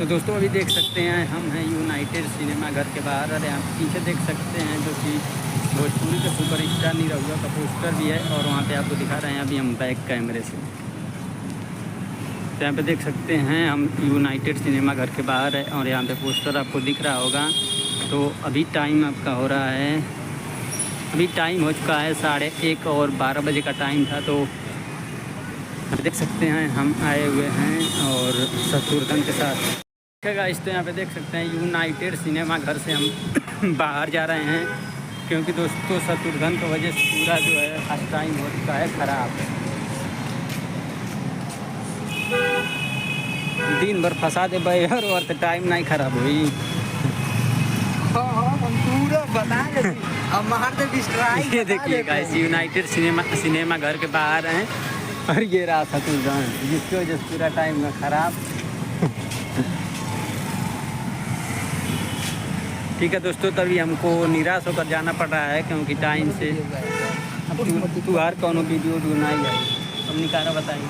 तो दोस्तों अभी देख सकते हैं हम हैं यूनाइटेड सिनेमा घर के बाहर, और यहाँ पीछे देख सकते हैं जो कि भोजपुरी के सुपर स्टार निरहुआ का पोस्टर भी है। और वहाँ पे आपको दिखा रहे हैं अभी हम बैक कैमरे से। तो यहाँ पे देख सकते हैं हम यूनाइटेड सिनेमा घर के बाहर है, और यहाँ पे पोस्टर आपको दिख रहा होगा। तो अभी टाइम आपका हो रहा है, अभी टाइम हो चुका है 1:30 और 12 बजे का टाइम था। तो देख सकते हैं हम आए हुए हैं और शत्रुघ्न के साथ। गाइस तो यहाँ पे देख सकते हैं यूनाइटेड सिनेमा घर से हम बाहर जा रहे हैं, क्योंकि दोस्तों शत्रुघ्न की वजह से पूरा जो है आज टाइम हो चुका है ख़राब। दिन भर फंसा दे बैर और तो टाइम नहीं ख़राब हुई। पूरा बता दे अब मार दे डिस्ट्राइक। ये देखिए गाइस यूनाइटेड सिनेमा घर के बाहर हैं, और ये रहा शत्रुघ्न जिसकी वजह से पूरा टाइम ख़राब। ठीक है दोस्तों, तभी हमको निराश होकर जाना पड़ रहा है, क्योंकि टाइम से अब तू हर कौन वीडियो बनाई है। अब निकारा बताइए।